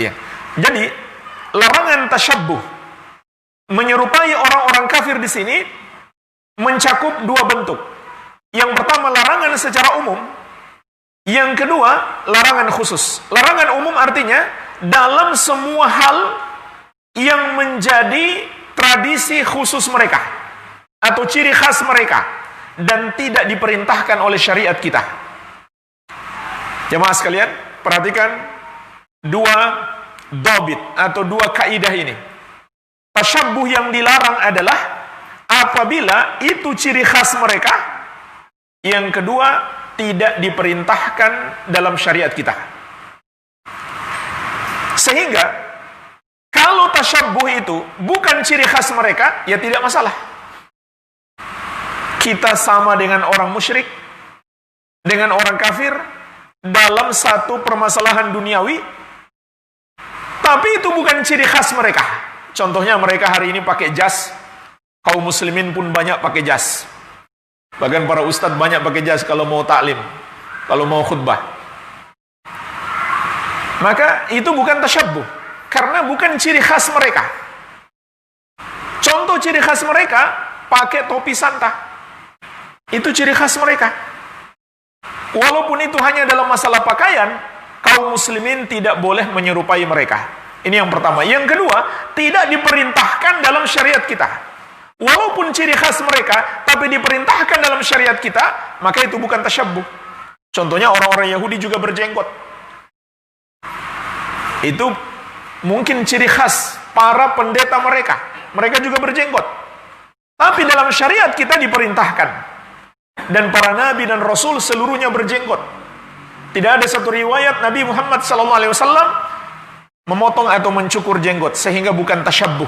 Ya. Jadi larangan tasyabbuh menyerupai orang-orang kafir di sini mencakup dua bentuk. Yang pertama larangan secara umum, yang kedua larangan khusus. Larangan umum artinya dalam semua hal yang menjadi tradisi khusus mereka atau ciri khas mereka dan tidak diperintahkan oleh syariat kita. Jemaah sekalian, perhatikan dua dobit atau dua kaidah ini. Tasyabbuh yang dilarang adalah apabila itu ciri khas mereka. Yang kedua, tidak diperintahkan dalam syariat kita. Sehingga kalau tasyabbuh itu bukan ciri khas mereka, ya tidak masalah. Kita sama dengan orang musyrik, dengan orang kafir dalam satu permasalahan duniawi, tapi itu bukan ciri khas mereka. Contohnya mereka hari ini pakai jas, kaum muslimin pun banyak pakai jas. Bahkan para ustadz banyak pakai jas kalau mau taklim, kalau mau khutbah. Maka itu bukan tasyabbuh, karena bukan ciri khas mereka. Contoh ciri khas mereka, pakai topi santa. Itu ciri khas mereka. Walaupun itu hanya dalam masalah pakaian, kaum muslimin tidak boleh menyerupai mereka. Ini yang pertama. Yang kedua, tidak diperintahkan dalam syariat kita. Walaupun ciri khas mereka, tapi diperintahkan dalam syariat kita, maka itu bukan tasyabbuh. Contohnya orang-orang Yahudi juga berjenggot. Itu mungkin ciri khas para pendeta mereka. Mereka juga berjenggot. Tapi dalam syariat kita diperintahkan. Dan para nabi dan rasul seluruhnya berjenggot. Tidak ada satu riwayat Nabi Muhammad SAW memotong atau mencukur jenggot, sehingga bukan tasyabbuh.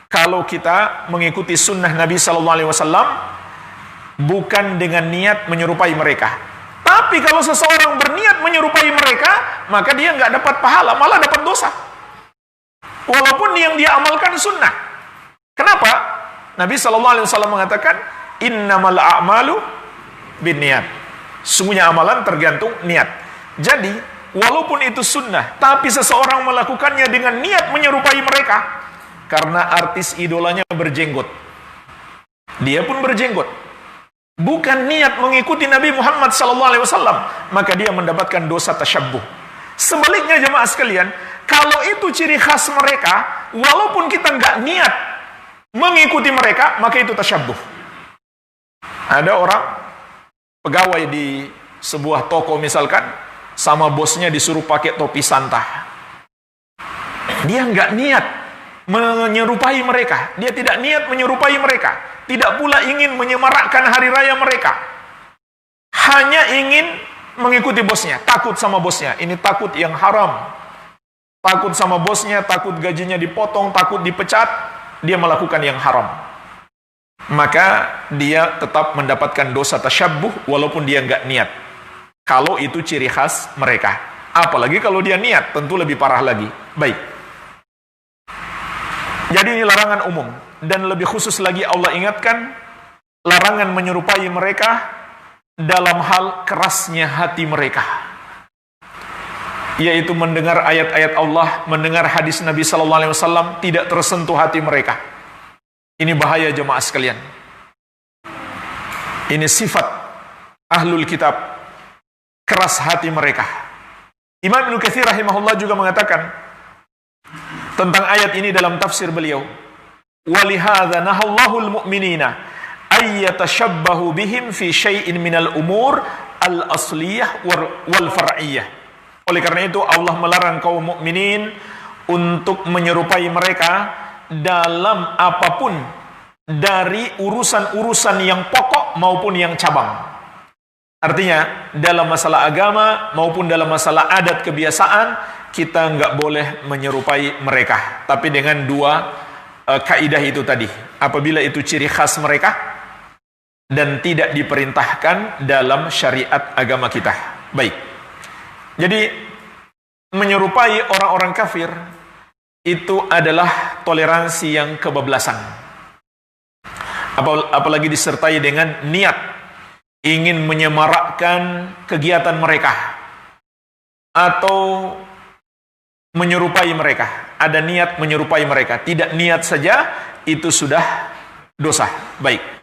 Kalau kita mengikuti sunnah Nabi SAW, bukan dengan niat menyerupai mereka. Tapi kalau seseorang berniat menyerupai mereka, maka dia nggak dapat pahala, malah dapat dosa. Walaupun yang dia amalkan sunnah. Kenapa? Nabi SAW mengatakan, innamal a'malu binniyat. Sungguhnya amalan tergantung niat. Jadi, walaupun itu sunnah, tapi seseorang melakukannya dengan niat menyerupai mereka, karena artis idolanya berjenggot, dia pun berjenggot, bukan niat mengikuti Nabi Muhammad SAW, maka dia mendapatkan dosa tasyabbuh. Sebaliknya jemaah sekalian, kalau itu ciri khas mereka, walaupun kita nggak niat mengikuti mereka, maka itu tasyabbuh. Ada orang pegawai di sebuah toko misalkan, sama bosnya disuruh pakai topi santa. Dia nggak niat menyerupai mereka, dia tidak niat menyerupai mereka, tidak pula ingin menyemarakkan hari raya mereka, hanya ingin mengikuti bosnya, takut sama bosnya. Ini takut yang haram, takut sama bosnya, takut gajinya dipotong, takut dipecat, dia melakukan yang haram. Maka dia tetap mendapatkan dosa tasyabbuh walaupun dia nggak niat. Kalau itu ciri khas mereka, apalagi kalau dia niat, tentu lebih parah lagi. Baik. Jadi ini larangan umum. Dan lebih khusus lagi Allah ingatkan, larangan menyerupai mereka dalam hal kerasnya hati mereka. Yaitu mendengar ayat-ayat Allah, mendengar hadis Nabi SAW, tidak tersentuh hati mereka. Ini bahaya jemaah sekalian. Ini sifat ahlul kitab, keras hati mereka. Imam Ibnu Katsir rahimahullah juga mengatakan tentang ayat ini dalam tafsir beliau, walihadza nahallahu almu'minina ay yatashabbahu bihim fi syai'in minal umur al-asliyah wal far'iyah. Oleh karena itu Allah melarang kaum mukminin untuk menyerupai mereka dalam apapun dari urusan-urusan yang pokok maupun yang cabang. Artinya dalam masalah agama maupun dalam masalah adat kebiasaan, kita nggak boleh menyerupai mereka. Tapi dengan dua kaidah itu tadi. Apabila itu ciri khas mereka dan tidak diperintahkan dalam syariat agama kita. Baik. Jadi menyerupai orang-orang kafir itu adalah toleransi yang kebablasan. Apalagi disertai dengan niat ingin menyemarakkan kegiatan mereka atau menyerupai mereka, ada niat menyerupai mereka, tidak niat saja itu sudah dosa. Baik.